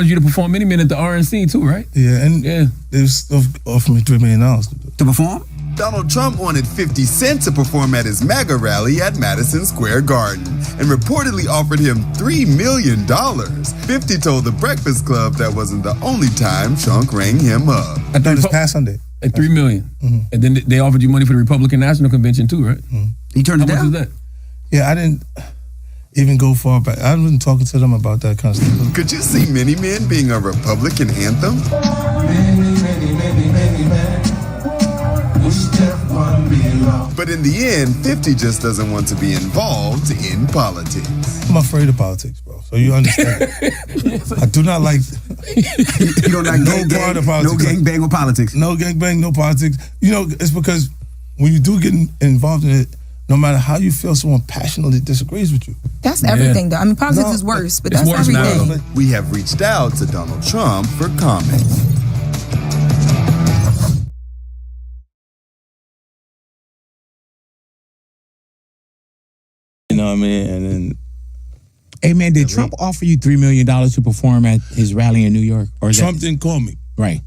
wanted you to perform Many Men at the RNC too, right? Yeah, and they was offering me $3 million to perform. Donald Trump wanted 50 Cent to perform at his MAGA rally at Madison Square Garden and reportedly offered him $3 million. 50 told the Breakfast Club that wasn't the only time Chunk rang him up. I thought it was past Sunday. At $3 million. And then they offered you money for the Republican National Convention too, right? You turned it down? How much was that? Yeah, I didn't even go far back. I've been talking to them about that kind of stuff. Could you see Many Men being a Republican anthem? But in the end, 50 just doesn't want to be involved in politics. I'm afraid of politics, bro. So you understand. I do not like. You don't like no part of politics. No gangbang or politics. No gangbang, no politics. You know, it's because when you do get involved in it, no matter how you feel, someone passionately disagrees with you. That's everything, though. I mean, politics is worse, but that's worse everything. now. We have reached out to Donald Trump for comment. You know what I mean? And then, hey man, did Trump offer you $3 million to perform at his rally in New York? Or Trump didn't call me. Right.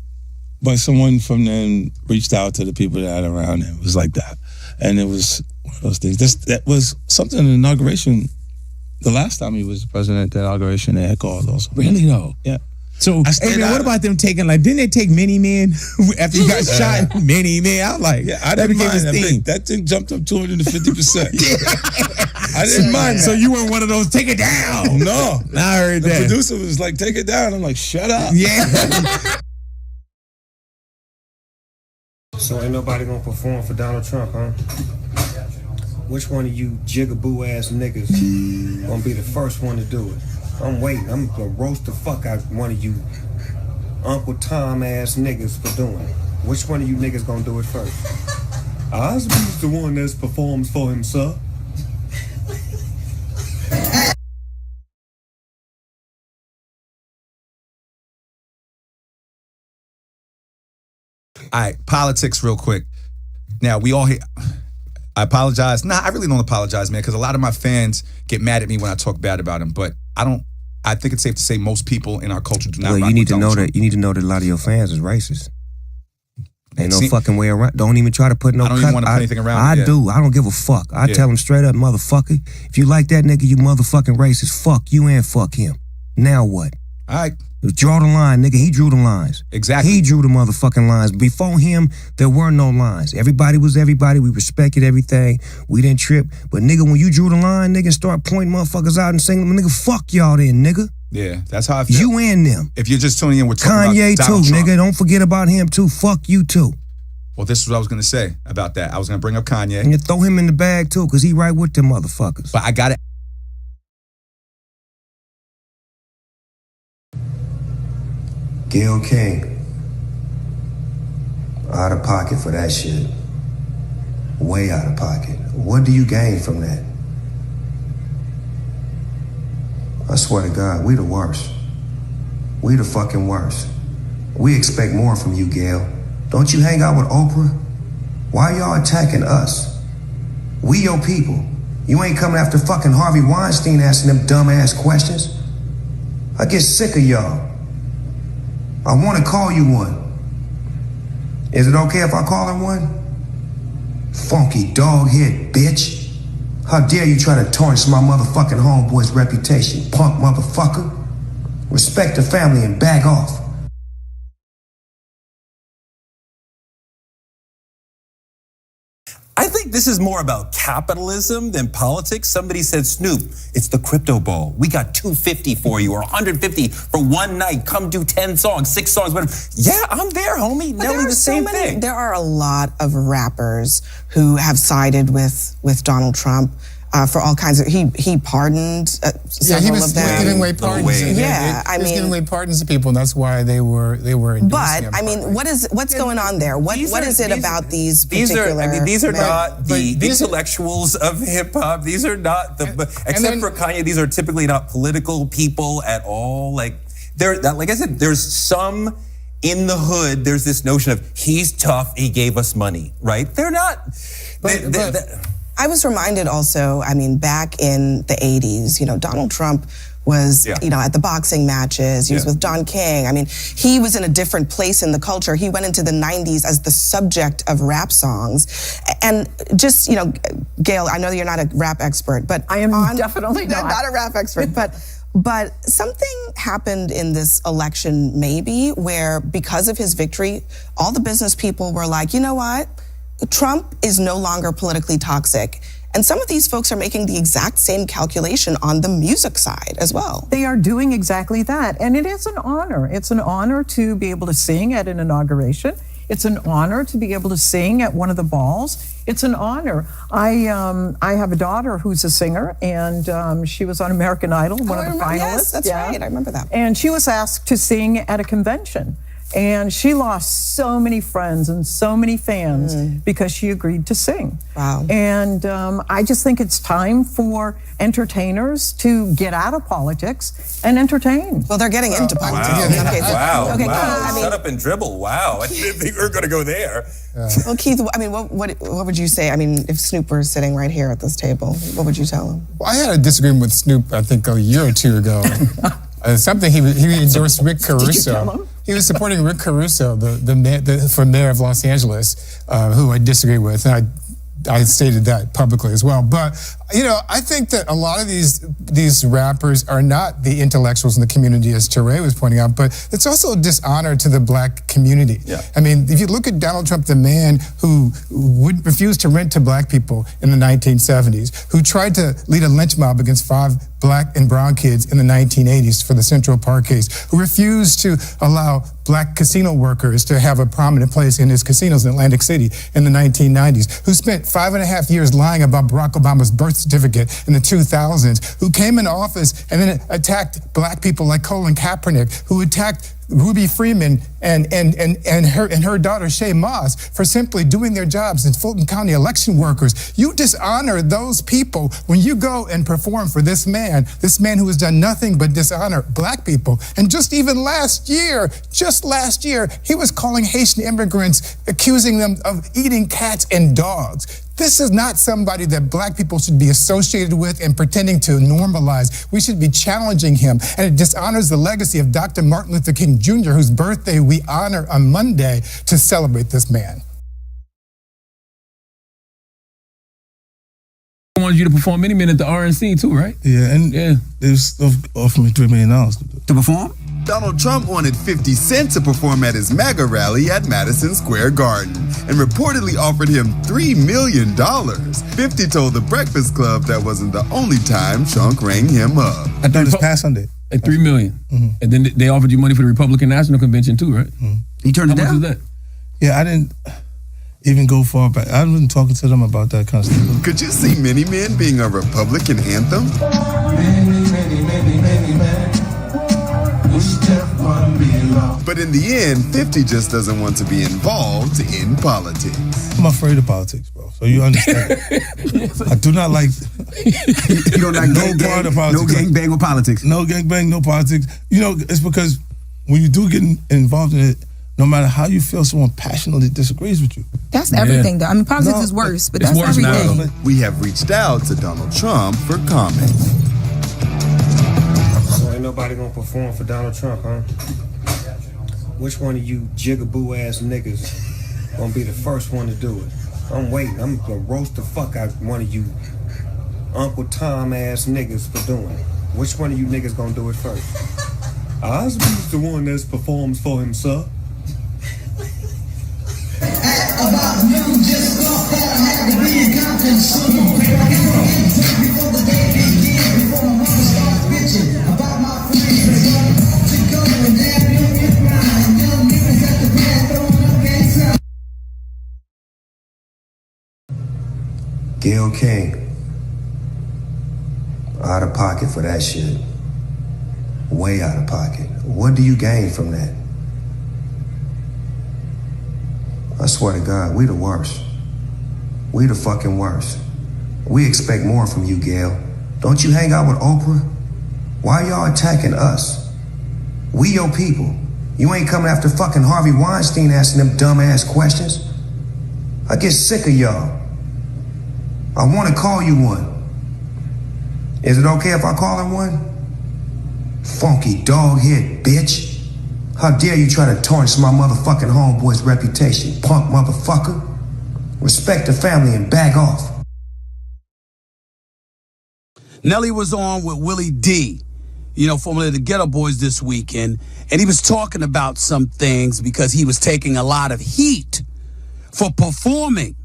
But someone from them reached out to the people that had around him. It was like that. And it was one of those things. That was something in the inauguration. The last time he was the president, the inauguration, they had called also. Really though? Yeah. So, hey man, what about them taking, like, didn't they take Many Men after you got shot? Many Men, I'm like, I didn't mind that thing. That thing jumped up 250%. I didn't mind that. So you weren't one of those, take it down. No. I heard the that. The producer was like, take it down. I'm like, shut up. Yeah. So ain't nobody gonna perform for Donald Trump, huh? Which one of you JiggaBoo ass niggas gonna be the first one to do it? I'm waiting. I'm gonna roast the fuck out one of you Uncle Tom ass niggas for doing it. Which one of you niggas gonna do it first? Osby's the one that performs for himself. All right, politics real quick. Now, we all hear, I apologize. Nah, I really don't apologize, man, because a lot of my fans get mad at me when I talk bad about him, but I think it's safe to say most people in our culture do not rock you need with to know Donald that Trump. you need to know that a lot of your fans is racist. Ain't no fucking way around. Don't even try to put no. I don't even want to put anything around I it. do. I don't give a fuck. I tell him straight up, motherfucker. If you like that nigga, you motherfucking racist. Fuck you and fuck him. Now what? All right. Draw the line, nigga. He drew the lines. Exactly. He drew the motherfucking lines. Before him, there were no lines. Everybody was everybody. We respected everything. We didn't trip. But nigga, when you drew the line, nigga, and start pointing motherfuckers out and saying, nigga, fuck y'all then, nigga. Yeah, that's how I feel. You and them. If you're just tuning in, we're talking Kanye about too, Donald Trump. nigga. Don't forget about him too. Fuck you too. Well, this is what I was going to say about that. I was going to bring up Kanye. And you throw him in the bag too, because he right with them motherfuckers. But I got it. Gayle King, out of pocket for that shit. Way out of pocket. What do you gain from that? I swear to God, we the worst. We the fucking worst. We expect more from you, Gayle. Don't you hang out with Oprah? Why y'all attacking us? We your people. You ain't coming after fucking Harvey Weinstein asking them dumb-ass questions. I get sick of y'all. I want to call you one. Is it okay if I call her one? Funky dog head bitch. How dare you try to tarnish my motherfucking homeboy's reputation, punk motherfucker? Respect the family and back off. I think this is more about capitalism than politics. Somebody said, Snoop, it's the crypto ball. We got $250 for you or $150 for one night. Come do 10 songs, 6 songs, whatever. Yeah, I'm there, homie. But Nelly, the same thing. There are a lot of rappers who have sided with Donald Trump. For all kinds of, he pardoned several of them. He was giving away pardons. He was giving away pardons to people, and that's why they were endorsing But him. I mean, what's going on there? What is it about these particular? These are not the intellectuals of hip hop. These are not except for Kanye. These are typically not political people at all. Like I said, there's some. In the hood, there's this notion of he's tough. He gave us money, right? They're not. I was reminded also, I mean, back in the 80s, Donald Trump was, you know, at the boxing matches. He was with Don King. I mean, he was in a different place in the culture. He went into the 90s as the subject of rap songs. And just, you know, Gail, I know you're not a rap expert, but I am definitely not a rap expert, but something happened in this election maybe where because of his victory, all the business people were like, you know what? Trump is no longer politically toxic. And some of these folks are making the exact same calculation on the music side as well. They are doing exactly that. And it is an honor. It's an honor to be able to sing at an inauguration. It's an honor to be able to sing at one of the balls. It's an honor. I have a daughter who's a singer, and she was on American Idol, one of the finalists. Yes, that's right. I remember that. And she was asked to sing at a convention. And she lost so many friends and so many fans because she agreed to sing. Wow. And I just think it's time for entertainers to get out of politics and entertain. Well, they're getting into politics. Wow. Okay, Wow. I mean, Shut up and dribble. Wow. I didn't think we were going to go there. Well, Keith, I mean, what would you say? I mean, if Snoop were sitting right here at this table, what would you tell him? Well, I had a disagreement with Snoop, I think, a year or two ago. Something he endorsed Rick Caruso. Did you tell him? He was supporting Rick Caruso, the mayor of Los Angeles, who I disagree with, and I stated that publicly as well. But you know, I think that a lot of these rappers are not the intellectuals in the community, as Teray was pointing out, but it's also a dishonor to the black community. Yeah. I mean, if you look at Donald Trump, the man who would refuse to rent to black people in the 1970s, who tried to lead a lynch mob against 5 black and brown kids in the 1980s for the Central Park case, who refused to allow black casino workers to have a prominent place in his casinos in Atlantic City in the 1990s, who spent 5.5 years lying about Barack Obama's birth certificate in the 2000s, who came into office and then attacked black people like Colin Kaepernick, who attacked Ruby Freeman and her daughter Shay Moss for simply doing their jobs as Fulton County election workers. You dishonor those people when you go and perform for this man who has done nothing but dishonor black people. And just last year, he was calling Haitian immigrants, accusing them of eating cats and dogs. This is not somebody that black people should be associated with and pretending to normalize. We should be challenging him. And it dishonors the legacy of Dr. Martin Luther King Jr., whose birthday we honor on Monday to celebrate this man. I wanted you to perform Many Men at the RNC too, right? Yeah, and they offered me $3 million to perform. Donald Trump wanted 50 Cent to perform at his MAGA rally at Madison Square Garden and reportedly offered him $3 million. 50 told The Breakfast Club that wasn't the only time Chunk rang him up. I thought it was past Sunday. At $3 million. And then they offered you money for the Republican National Convention too, right? You turned it down? How much was that? Yeah, I didn't even go far back. I've been talking to them about that kind of stuff. Could you see Many Men being a Republican anthem? Many men. But in the end, 50 just doesn't want to be involved in politics. I'm afraid of politics, bro. So you understand. I do not like. You don't like no part of politics. No gangbang or politics. No gangbang, no politics. You know, it's because when you do get involved in it, no matter how you feel, someone passionately disagrees with you. That's everything, though. I mean, politics is worse, but that's everything. Now. We have reached out to Donald Trump for comment. So ain't nobody gonna perform for Donald Trump, huh? Which one of you JiggaBoo ass niggas gonna be the first one to do it? I'm waiting. I'm gonna roast the fuck out one of you Uncle Tom ass niggas for doing it. Which one of you niggas gonna do it first? Osby's the one that performs for himself. About you just thought that I had to be in Compton soon. Before the day began, before my mother starts bitching about my friends to go and damn you grind. Young niggas at the bed throwing up inside. Gayle King, out of pocket for that shit. Way out of pocket. What do you gain from that? I swear to God, we the worst. We the fucking worst. We expect more from you, Gayle. Don't you hang out with Oprah? Why y'all attacking us? We your people. You ain't coming after fucking Harvey Weinstein asking them dumbass questions. I get sick of y'all. I want to call you one. Is it okay if I call her one? Funky dog head bitch. How dare you try to tarnish my motherfucking homeboy's reputation, punk motherfucker? Respect the family and back off. Nelly was on with Willie D, formerly the Ghetto Boys this weekend, and he was talking about some things because he was taking a lot of heat for performing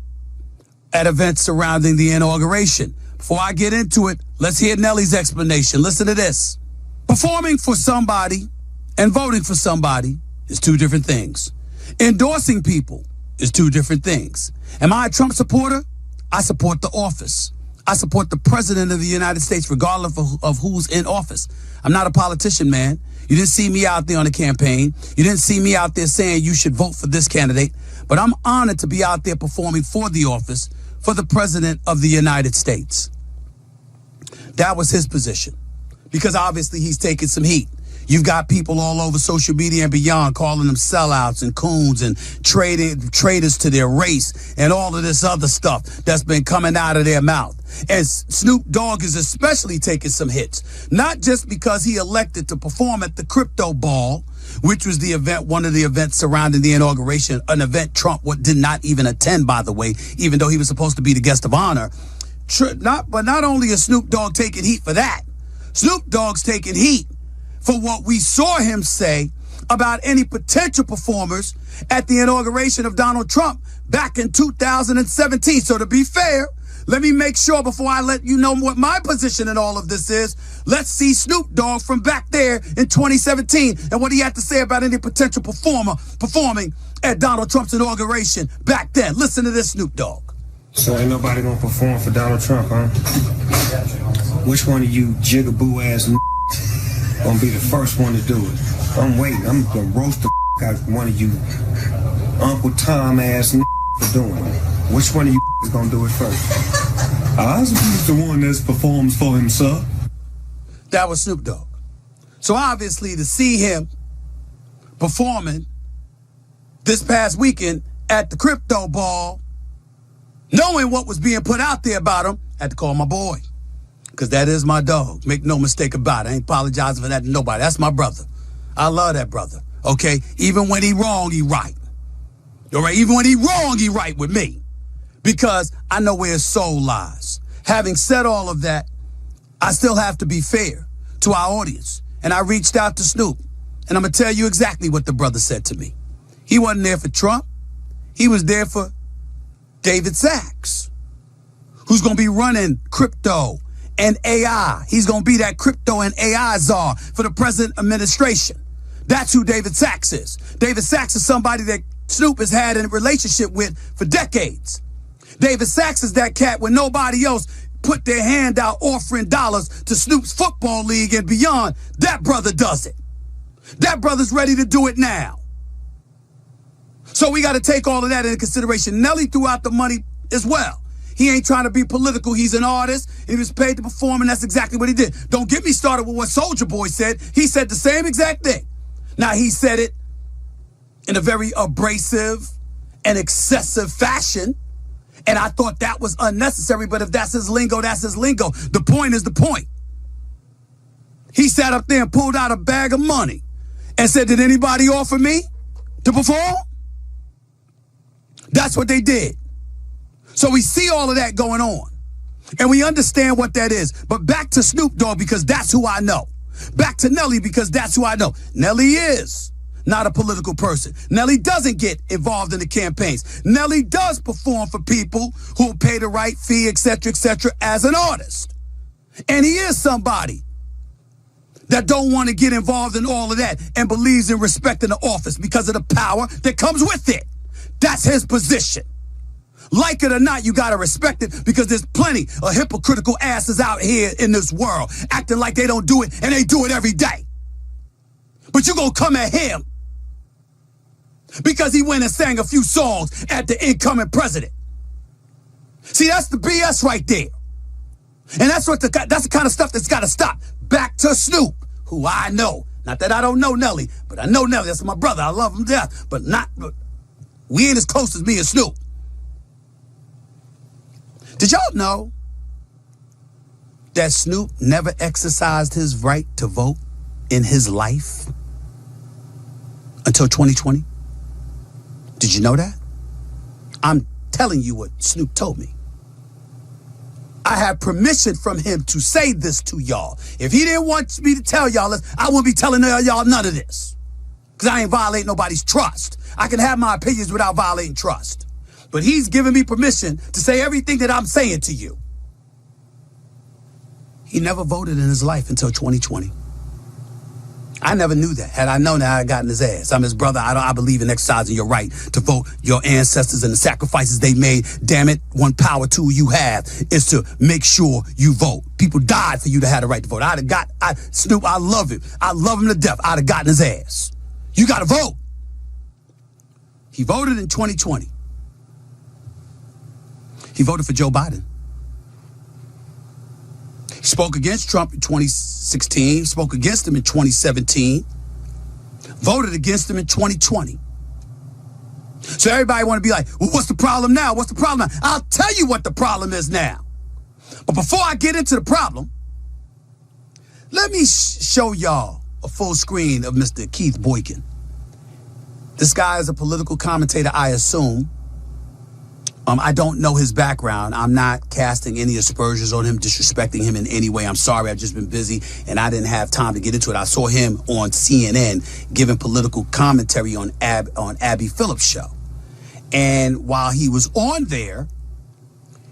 at events surrounding the inauguration. Before I get into it, let's hear Nelly's explanation. Listen to this. Performing for somebody and voting for somebody is two different things. Endorsing people is two different things. Am I a Trump supporter? I support the office. I support the president of the United States regardless of who's in office. I'm not a politician, man. You didn't see me out there on the campaign. You didn't see me out there saying you should vote for this candidate. But I'm honored to be out there performing for the office for the president of the United States. That was his position. Because obviously he's taking some heat. You've got people all over social media and beyond calling them sellouts and coons and traitors to their race and all of this other stuff that's been coming out of their mouth. And Snoop Dogg is especially taking some hits, not just because he elected to perform at the Crypto Ball, which was the event, one of the events surrounding the inauguration, an event Trump did not even attend, by the way, even though he was supposed to be the guest of honor. But not only is Snoop Dogg taking heat for that, Snoop Dogg's taking heat for what we saw him say about any potential performers at the inauguration of Donald Trump back in 2017. So to be fair, let me make sure before I let you know what my position in all of this is. Let's see Snoop Dogg from back there in 2017 and what he had to say about any potential performer performing at Donald Trump's inauguration back then. Listen to this, Snoop Dogg. So ain't nobody gonna perform for Donald Trump, huh? Which one of you JiggaBoo ass gonna be the first one to do it? I'm waiting. I'm gonna roast the out of one of you Uncle Tom ass for doing it. Which one of you is gonna do it first? I was the one that performs for himself. That was Snoop Dogg. So obviously to see him performing this past weekend at the Crypto Ball, knowing what was being put out there about him, I had to call my boy. Because that is my dog. Make no mistake about it. I ain't apologizing for that to nobody. That's my brother. I love that brother. Okay? Even when he wrong, he right. All right? Even when he wrong, he right with me. Because I know where his soul lies. Having said all of that, I still have to be fair to our audience. And I reached out to Snoop. And I'm going to tell you exactly what the brother said to me. He wasn't there for Trump. He was there for David Sachs, who's going to be running crypto and AI. He's going to be that crypto and AI czar for the present administration. That's who David Sachs is. David Sachs is somebody that Snoop has had a relationship with for decades. David Sachs is that cat when nobody else put their hand out offering dollars to Snoop's football league and beyond. That brother does it. That brother's ready to do it now. So we got to take all of that into consideration. Nelly threw out the money as well. He ain't trying to be political. He's an artist. He was paid to perform, and that's exactly what he did. Don't get me started with what Soulja Boy said. He said the same exact thing. Now, he said it in a very abrasive and excessive fashion, and I thought that was unnecessary, but if that's his lingo, that's his lingo. The point is the point. He sat up there and pulled out a bag of money and said, did anybody offer me to perform? That's what they did. So we see all of that going on. And we understand what that is. But back to Snoop Dogg, because that's who I know. Back to Nelly, because that's who I know. Nelly is not a political person. Nelly doesn't get involved in the campaigns. Nelly does perform for people who pay the right fee, etc., as an artist. And he is somebody that don't want to get involved in all of that and believes in respecting the office because of the power that comes with it. That's his position. Like it or not, you gotta respect it because there's plenty of hypocritical asses out here in this world acting like they don't do it and they do it every day. But you gonna come at him because he went and sang a few songs at the incoming president. See, that's the BS right there. And that's the kind of stuff that's gotta stop. Back to Snoop, who I know. Not that I don't know Nelly, but I know Nelly. That's my brother. I love him to death. But we ain't as close as me and Snoop. Did y'all know that Snoop never exercised his right to vote in his life until 2020? Did you know that? I'm telling you what Snoop told me. I have permission from him to say this to y'all. If he didn't want me to tell y'all this, I wouldn't be telling y'all none of this. Because I ain't violating nobody's trust. I can have my opinions without violating trust. But he's giving me permission to say everything that I'm saying to you. He never voted in his life until 2020. I never knew that. Had I known that, I'd have gotten his ass. I'm his brother. I believe in exercising your right to vote. Your ancestors and the sacrifices they made, damn it, one power tool you have is to make sure you vote. People died for you to have the right to vote. Snoop, I love him. I love him to death. I'd have gotten his ass. You got to vote. He voted in 2020. He voted for Joe Biden. He spoke against Trump in 2016, spoke against him in 2017, voted against him in 2020. So everybody want to be like, well, what's the problem now? What's the problem now? I'll tell you what the problem is now. But before I get into the problem, let me show y'all a full screen of Mr. Keith Boykin. This guy is a political commentator, I assume. I don't know his background. I'm not casting any aspersions on him, disrespecting him in any way. I'm sorry, I've just been busy and I didn't have time to get into it. I saw him on CNN giving political commentary on Abby Phillips' show. And while he was on there,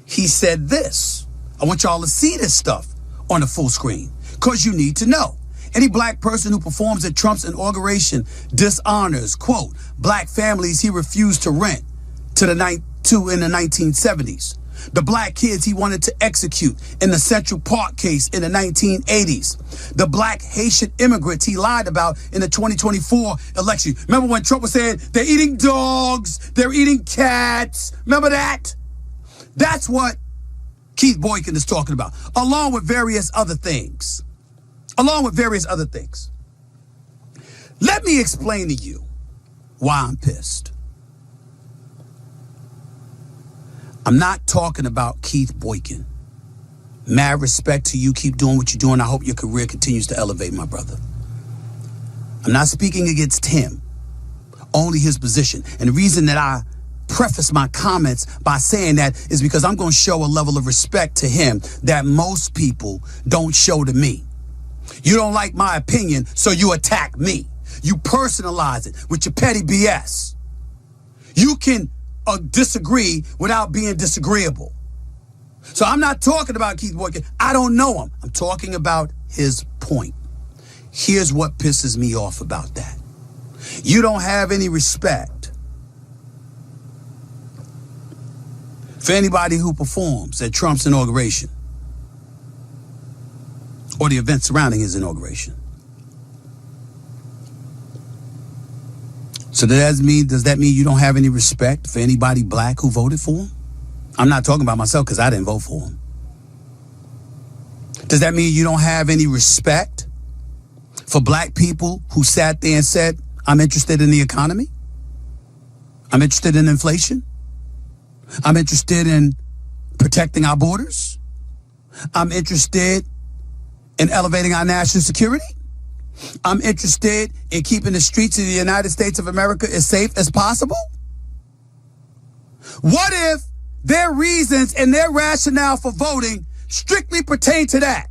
he said this. I want y'all to see this stuff on the full screen because you need to know. Any black person who performs at Trump's inauguration dishonors, quote, black families he refused to rent in the 1970s. The black kids he wanted to execute in the Central Park case in the 1980s. The black Haitian immigrants he lied about in the 2024 election. Remember when Trump was saying they're eating dogs, they're eating cats? Remember that? That's what Keith Boykin is talking about, along with various other things. Let me explain to you why I'm pissed. I'm not talking about Keith Boykin. Mad respect to you. Keep doing what you're doing. I hope your career continues to elevate, my brother. I'm not speaking against him, only his position. And the reason that I preface my comments by saying that is because I'm going to show a level of respect to him that most people don't show to me. You don't like my opinion, so you attack me. You personalize it with your petty BS. You can disagree without being disagreeable. So I'm not talking about Keith Boykin. I don't know him. I'm talking about his point. Here's what pisses me off about that. You don't have any respect for anybody who performs at Trump's inauguration or the events surrounding his inauguration. So does that mean you don't have any respect for anybody black who voted for him? I'm not talking about myself because I didn't vote for him. Does that mean you don't have any respect for black people who sat there and said, I'm interested in the economy? I'm interested in inflation? I'm interested in protecting our borders? I'm interested in elevating our national security? I'm interested in keeping the streets of the United States of America as safe as possible? What if their reasons and their rationale for voting strictly pertain to that?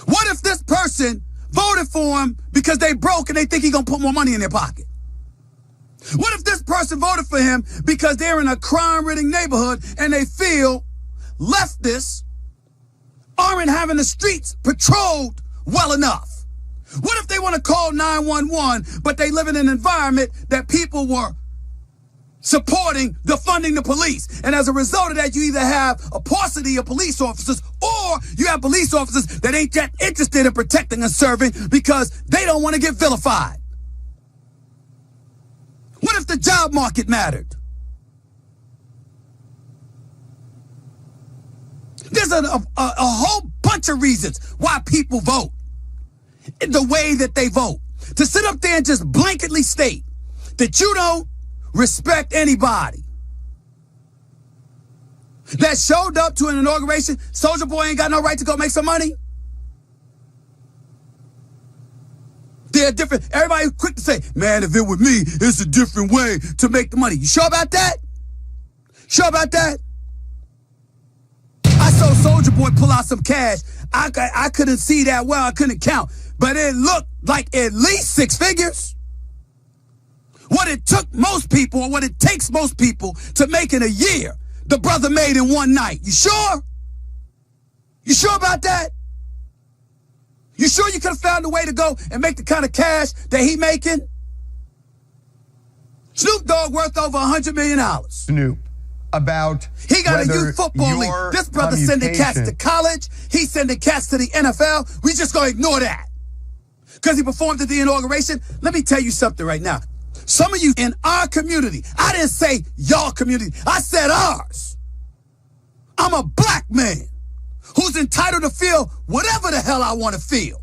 What if this person voted for him because they broke and they think he's going to put more money in their pocket? What if this person voted for him because they're in a crime-ridden neighborhood and they feel leftists aren't having the streets patrolled well enough? What if they want to call 911, but they live in an environment that people were supporting defunding the police? And as a result of that, you either have a paucity of police officers or you have police officers that ain't that interested in protecting and serving because they don't want to get vilified. What if the job market mattered? There's a whole bunch of reasons why people vote the way that they vote. To sit up there and just blanketly state that you don't respect anybody that showed up to an inauguration, Soulja Boy ain't got no right to go make some money? They're different. Everybody quick to say, man, if it were me, it's a different way to make the money. You sure about that? Sure about that? I saw Soulja Boy pull out some cash. I couldn't see that well. I couldn't count. But it looked like at least 6 figures. What it took most people, or what it takes most people to make in a year, the brother made in one night. You sure? You sure about that? You sure you could have found a way to go and make the kind of cash that he making? Snoop Dogg worth over $100 million. Snoop, about he got a youth football league. This brother sending cats to college. He's sending cats to the NFL. We just gonna ignore that because he performed at the inauguration. Let me tell you something right now. Some of you in our community, I didn't say y'all community, I said ours. I'm a black man who's entitled to feel whatever the hell I want to feel.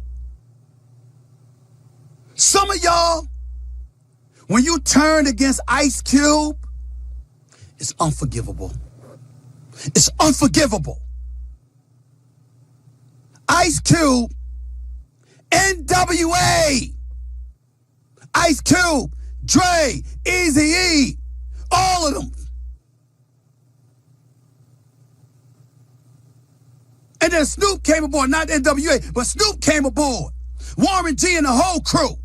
Some of y'all, when you turned against Ice Cube, it's unforgivable. It's unforgivable. Ice Cube, NWA, Ice Cube, Dre, Eazy-E, all of them. And then Snoop came aboard, not NWA, but Snoop came aboard. Warren G and the whole crew.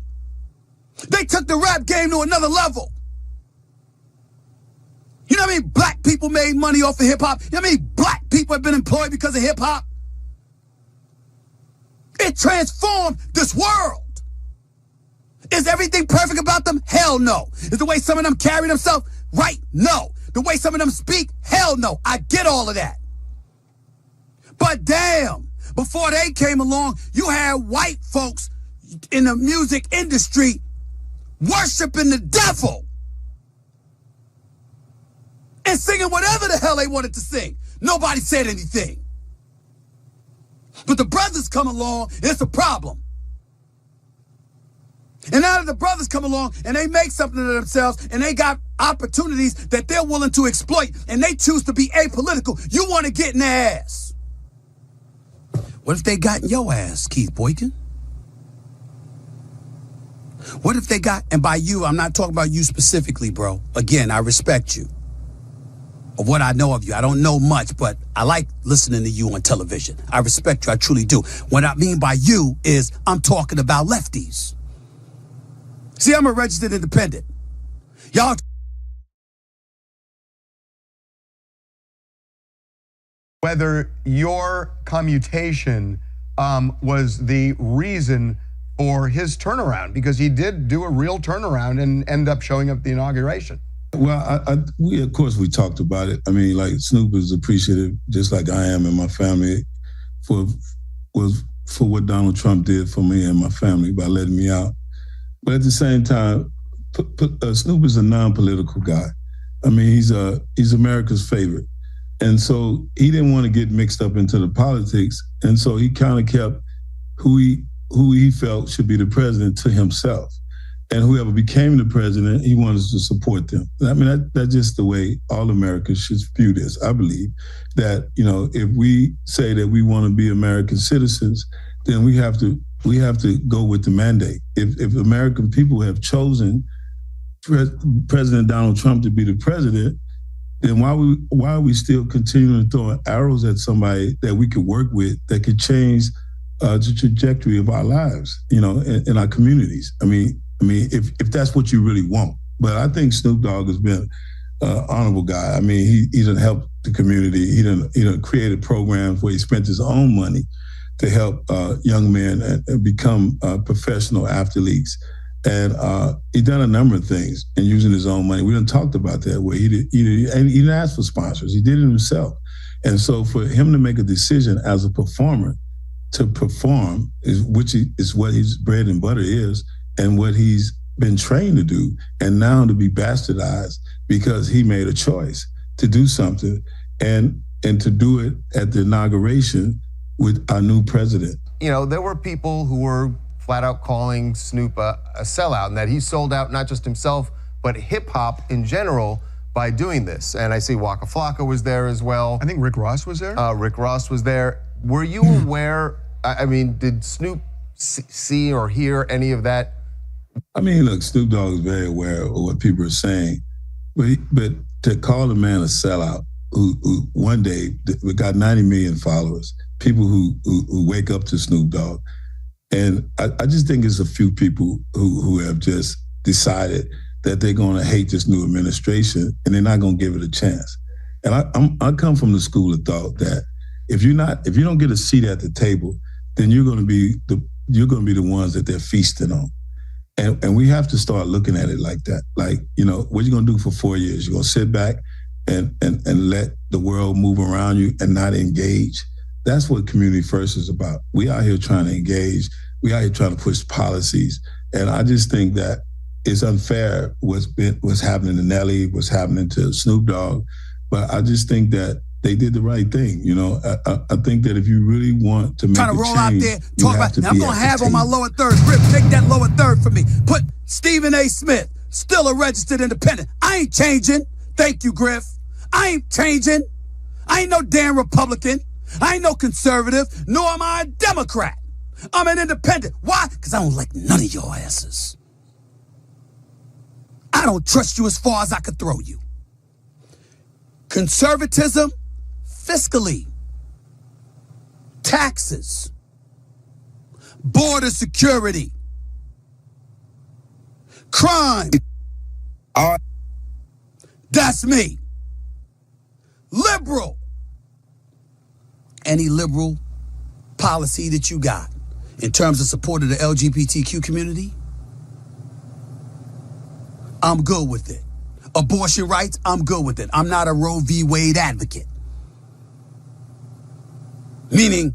They took the rap game to another level. You know what I mean? Black people made money off of hip hop. You know what I mean? Black people have been employed because of hip hop. It transformed this world. Is everything perfect about them? Hell no. Is the way some of them carry themselves right? No. The way some of them speak? Hell no. I get all of that. But damn, before they came along, you had white folks in the music industry worshiping the devil and singing whatever the hell they wanted to sing. Nobody said anything. But the brothers come along, it's a problem. And now that the brothers come along and they make something of themselves and they got opportunities that they're willing to exploit and they choose to be apolitical, you want to get in their ass. What if they got in your ass, Keith Boykin? What if they got, and by you, I'm not talking about you specifically, bro. Again, I respect you. Of what I know of you. I don't know much, but I like listening to you on television. I respect you, I truly do. What I mean by you is I'm talking about lefties. See, I'm a registered independent. Y'all whether your commutation was the reason for his turnaround, because he did do a real turnaround and end up showing up at the inauguration. Well, we of course we talked about it. I mean, like Snoop is appreciative, just like I am and my family, for what Donald Trump did for me and my family by letting me out. But at the same time, Snoop is a non-political guy. I mean, he's America's favorite. And so he didn't want to get mixed up into the politics. And so he kind of kept who he felt should be the president to himself. And whoever became the president, he wanted to support them. I mean, that's just the way all Americans should view this. I believe that, you know, if we say that we want to be American citizens, then we have to go with the mandate. If American people have chosen President Donald Trump to be the president, then why are we still continuing to throw arrows at somebody that we could work with that could change the trajectory of our lives, you know, in our communities? I mean, if that's what you really want. But I think Snoop Dogg has been an honorable guy. I mean, he done helped the community. He done created programs where he spent his own money to help young men become professional athletes. And he done a number of things and using his own money. We done talked about that, where he didn't ask for sponsors. He did it himself. And so for him to make a decision as a performer to perform, which is what his bread and butter is, and what he's been trained to do, and now to be bastardized because he made a choice to do something and to do it at the inauguration with our new president. You know, there were people who were flat out calling Snoop a sellout, and that he sold out not just himself, but hip hop in general by doing this. And I see Waka Flocka was there as well. I think Rick Ross was there. Rick Ross was there. Were you aware, I mean, did Snoop see or hear any of that I mean, look, Snoop Dogg is very aware of what people are saying, but to call a man a sellout, who one day we got 90 million followers, people who wake up to Snoop Dogg, and I just think it's a few people who have just decided that they're going to hate this new administration and they're not going to give it a chance. And I come from the school of thought that if you don't get a seat at the table, then you're going to be the ones that they're feasting on. And we have to start looking at it like that. Like, you know, what are you going to do for 4 years? You're going to sit back and let the world move around you and not engage? That's what Community First is about. We out here trying to engage. We out here trying to push policies. And I just think that it's unfair what's happening to Nelly, what's happening to Snoop Dogg. But I just think that they did the right thing. You know, I think that if you really want to make trying to a roll change, out there, talk about. Now I'm gonna have on my lower third. Rip, take that lower third for me. Put Stephen A. Smith, still a registered independent. I ain't changing. Thank you, Griff. I ain't changing. I ain't no damn Republican. I ain't no conservative, nor am I a Democrat. I'm an independent. Why? Because I don't like none of your asses. I don't trust you as far as I could throw you. Conservatism, fiscally, taxes, border security, crime. That's me. Liberal. Any liberal policy that you got in terms of support of the LGBTQ community, I'm good with it. Abortion rights, I'm good with it. I'm not a Roe v. Wade advocate. Meaning,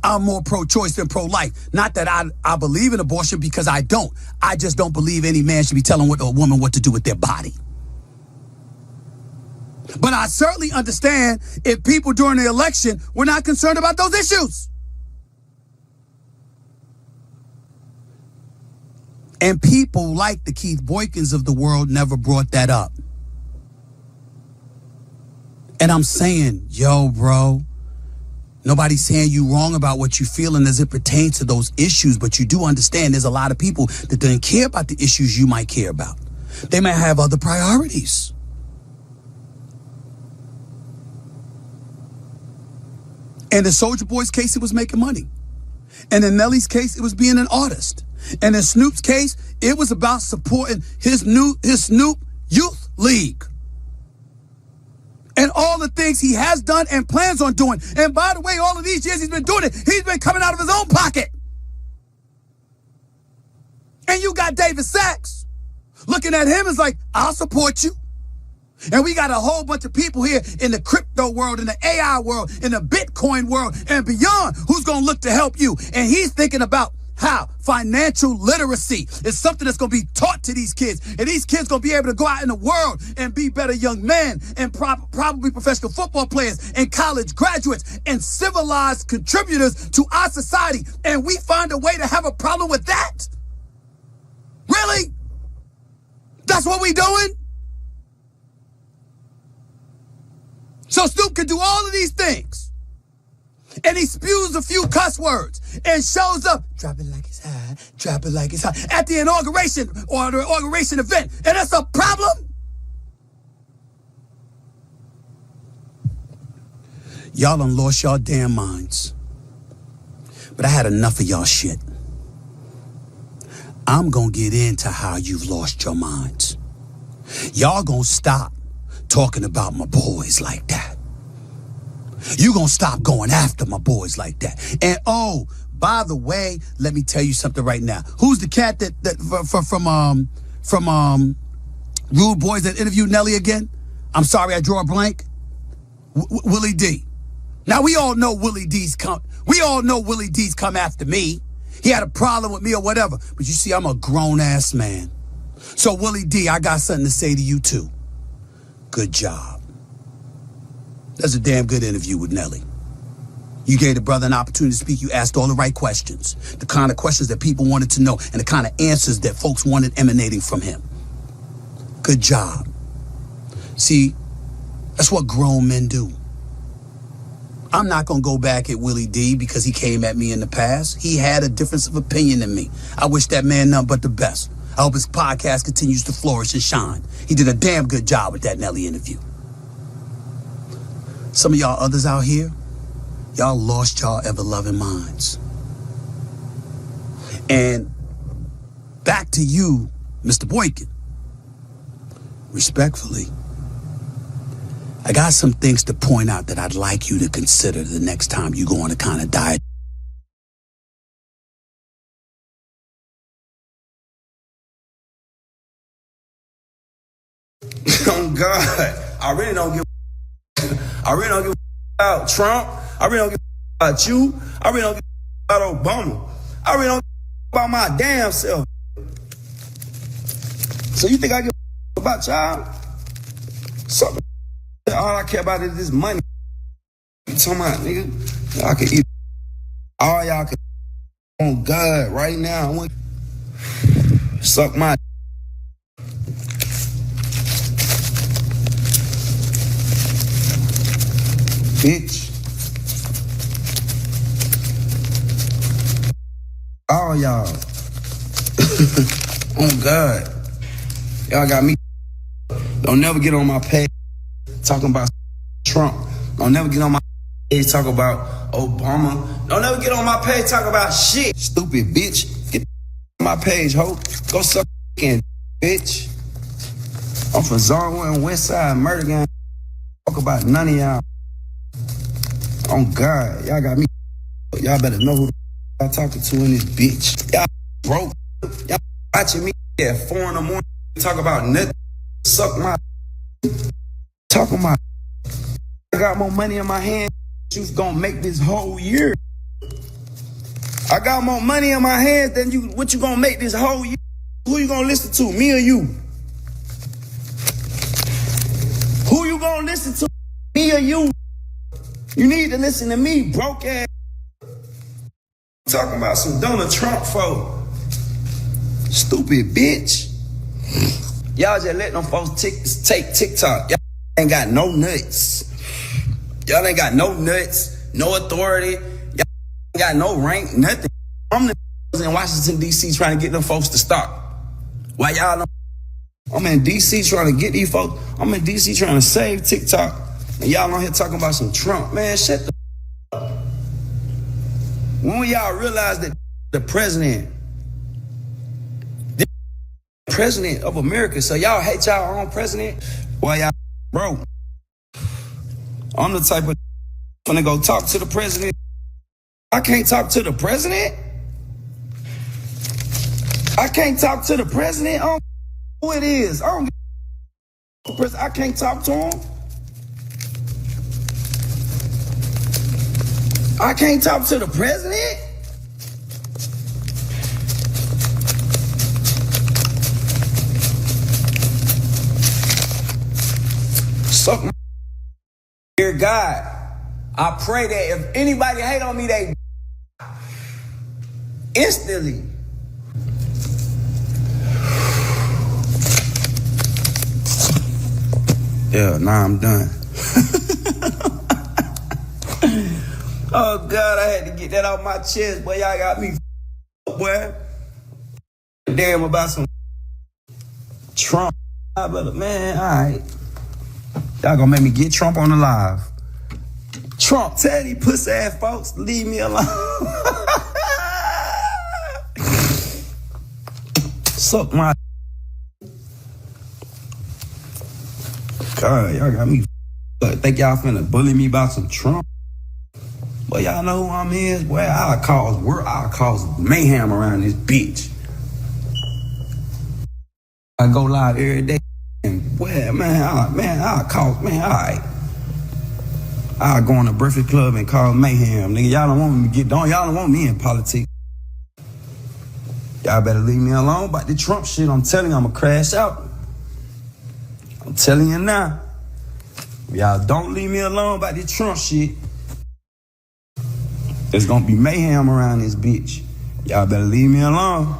I'm more pro-choice than pro-life. Not that I believe in abortion, because I don't. I just don't believe any man should be telling a woman what to do with their body. But I certainly understand if people during the election were not concerned about those issues. And people like the Keith Boykins of the world never brought that up. And I'm saying, yo, bro, nobody's saying you wrong about what you feeling as it pertains to those issues, but you do understand there's a lot of people that don't care about the issues you might care about. They might have other priorities. And in Soulja Boy's case, it was making money. And in Nelly's case, it was being an artist. And in Snoop's case, it was about supporting his Snoop Youth League. And all the things he has done and plans on doing. And by the way, all of these years he's been doing it, he's been coming out of his own pocket. And you got David Sachs looking at him as like, I'll support you. And we got a whole bunch of people here in the crypto world, in the AI world, in the Bitcoin world, and beyond who's going to look to help you. And he's thinking about how financial literacy is something that's going to be taught to these kids. And these kids going to be able to go out in the world and be better young men and probably professional football players and college graduates and civilized contributors to our society. And we find a way to have a problem with that? Really? That's what we doing? So Snoop can do all of these things. And he spews a few cuss words and shows up, drop it like it's high, drop it like it's high, at the inauguration or the inauguration event. And that's a problem? Y'all done lost y'all damn minds. But I had enough of y'all shit. I'm gonna get into how you've lost your minds. Y'all gonna stop talking about my boys like that. You gonna stop going after my boys like that. And oh, by the way, let me tell you something right now. Who's the cat from Rude Boys that interviewed Nelly again? I'm sorry, I draw a blank. Willie D. Now we all know Willie D's come. We all know Willie D's come after me. He had a problem with me or whatever. But you see, I'm a grown ass man. So Willie D, I got something to say to you too. Good job. That's a damn good interview with Nelly. You gave the brother an opportunity to speak. You asked all the right questions. The kind of questions that people wanted to know and the kind of answers that folks wanted emanating from him. Good job. See, that's what grown men do. I'm not going to go back at Willie D because he came at me in the past. He had a difference of opinion than me. I wish that man nothing but the best. I hope his podcast continues to flourish and shine. He did a damn good job with that Nelly interview. Some of y'all others out here, y'all lost y'all ever-loving minds. And back to you, Mr. Boykin. Respectfully, I got some things to point out that I'd like you to consider the next time you go on a kind of diet. Oh God, I really don't give about Trump. I really don't give about you. I really don't give about Obama. I really don't give about my damn self. So you think I give about y'all? Something. All I care about is this money. You talking about, nigga? Y'all can eat. All y'all can on God right now. I want suck my bitch. All y'all. Oh God. Y'all got me. Don't never get on my page talking about Trump. Don't never get on my page talking about Obama. Don't never get on my page talking about shit. Stupid bitch. Get on my page, ho. Go suck in, bitch. I'm from Zone 1 West Side, murder gang. Talk about none of y'all. Oh God, y'all got me. Y'all better know who y'all talking to in this bitch. Y'all broke. Y'all watching me at 4 in the morning talk about nothing. Suck my. Talking about. I got more money in my hand. You gonna make this whole year. I got more money in my hands than you. What you gonna make this whole year? Who you gonna listen to? Me or you? Who you gonna listen to? Me or you? You need to listen to me, broke ass. Talking about some Donald Trump folk. Stupid bitch. Y'all just let them folks take TikTok. Y'all ain't got no nuts. Y'all ain't got no nuts, no authority. Y'all ain't got no rank, nothing. I'm the in Washington, D.C. trying to get them folks to stop. Why y'all don't? I'm in D.C. trying to get these folks. I'm in D.C. trying to save TikTok. And y'all on here talking about some Trump. Man, shut the up. When will y'all realize that the president of America, so y'all hate y'all own president? Why y'all broke? I'm the type of gonna go talk to the president. I can't talk to the president? I can't talk to the president? I don't know who it is. I don't I can't talk to him. I can't talk to the president? Suck my dear God. I pray that if anybody hate on me, they instantly. Yeah, now I'm done. Oh God, I had to get that off my chest, boy. Y'all got me, boy. Damn about some Trump. Man, all right. Y'all gonna make me get Trump on the live. Trump, tell these pussy ass folks, leave me alone. Suck my. God, y'all got me. Think y'all finna bully me about some Trump? But y'all know who I'm is? Boy, I'll cause mayhem around this bitch. I go live every day. And boy, I'll cause, all right. I'll go on a Breakfast Club and cause mayhem. Nigga, y'all don't want me to y'all don't want me in politics. Y'all better leave me alone about the Trump shit. I'm telling you, I'm gonna crash out. I'm telling you now. Y'all don't leave me alone about the Trump shit. There's gonna be mayhem around this bitch. Y'all better leave me alone.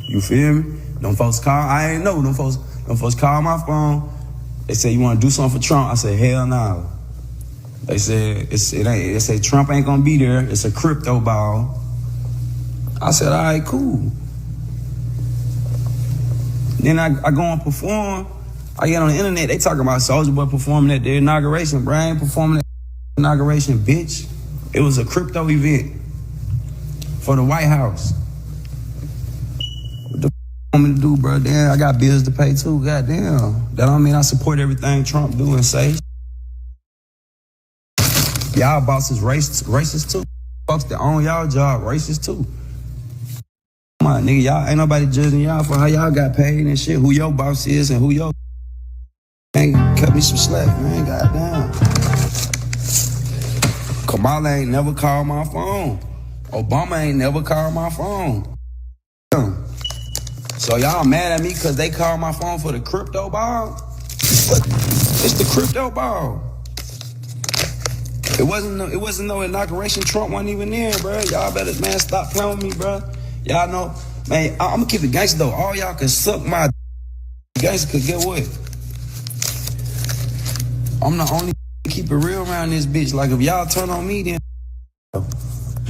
You feel me? Them folks call, I ain't know. Them folks call my phone. They say, you wanna do something for Trump? I say, hell no. They said, they say Trump ain't gonna be there. It's a crypto ball. I said, all right, cool. Then I go and perform. I get on the internet, they talking about Soulja Boy performing at the inauguration. Bro, I ain't performing at the inauguration, bitch. It was a crypto event for the White House. What the want me to do, bro? Damn, I got bills to pay too, goddamn. That don't mean I support everything Trump do and say. Y'all bosses racist too. Folks that own y'all job, racist too. Come on, nigga, y'all ain't nobody judging y'all for how y'all got paid and shit. Who your boss is and who your ain't cut me some slack, man. Goddamn. Kamala ain't never called my phone. Obama ain't never called my phone. So y'all mad at me because they called my phone for the crypto ball? It's the crypto ball. It wasn't no inauguration. Trump wasn't even there, bro. Y'all better, man, stop playing with me, bro. Y'all know, man, I'm gonna keep it gangster though. All y'all can suck my gangster, cause get what? I'm the only keep it real around this bitch. Like if y'all turn on me, then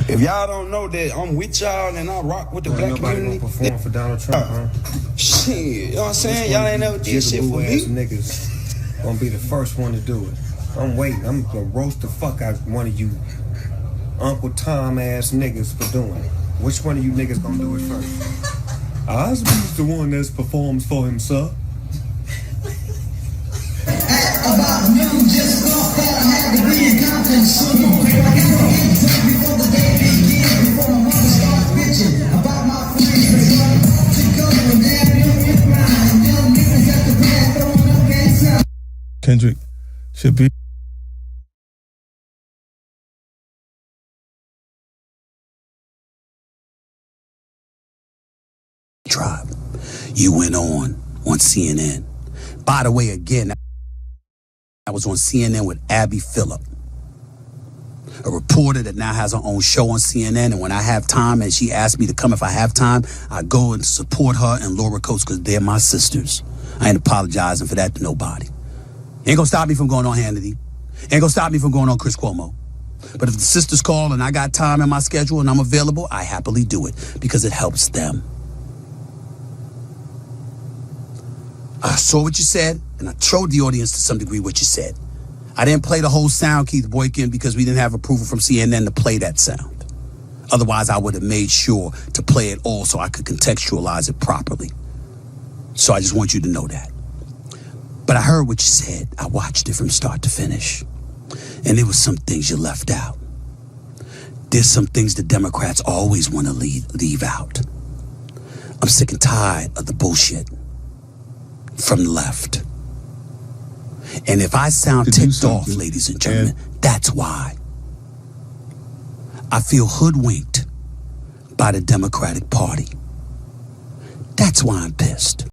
if y'all don't know that I'm with y'all and I rock with the black community, gonna perform for Donald Trump, huh? Shit, you know what I'm saying? Y'all ain't never did shit for me. Niggas gonna be the first one to do it. I'm waiting. I'm gonna roast the fuck out one of you Uncle Tom ass niggas for doing it. Which one of you niggas gonna do it first? Osby's the one that performs for himself. About noon, just thought that I had to be in Compton soon. Before the day begins, before my mother starts bitching about my friends, they run to go and damn you with mine. Young niggas at the back throwing up that sound. Kendrick should be. Tribe. You went on CNN. By the way, again, I was on CNN with Abby Phillip, a reporter that now has her own show on CNN. And when I have time, and she asked me to come if I have time, I go and support her and Laura Coates because they're my sisters. I ain't apologizing for that to nobody. Ain't gonna stop me from going on Hannity. Ain't gonna stop me from going on Chris Cuomo. But if the sisters call and I got time in my schedule and I'm available, I happily do it because it helps them. I saw what you said, and I showed the audience to some degree what you said. I didn't play the whole sound, Keith Boykin, because we didn't have approval from CNN to play that sound. Otherwise, I would have made sure to play it all so I could contextualize it properly. So I just want you to know that. But I heard what you said. I watched it from start to finish. And there was some things you left out. There's some things the Democrats always want to leave out. I'm sick and tired of the bullshit from the left. And if I sound ticked off, ladies and gentlemen, that's why. I feel hoodwinked by the Democratic Party. That's why I'm pissed.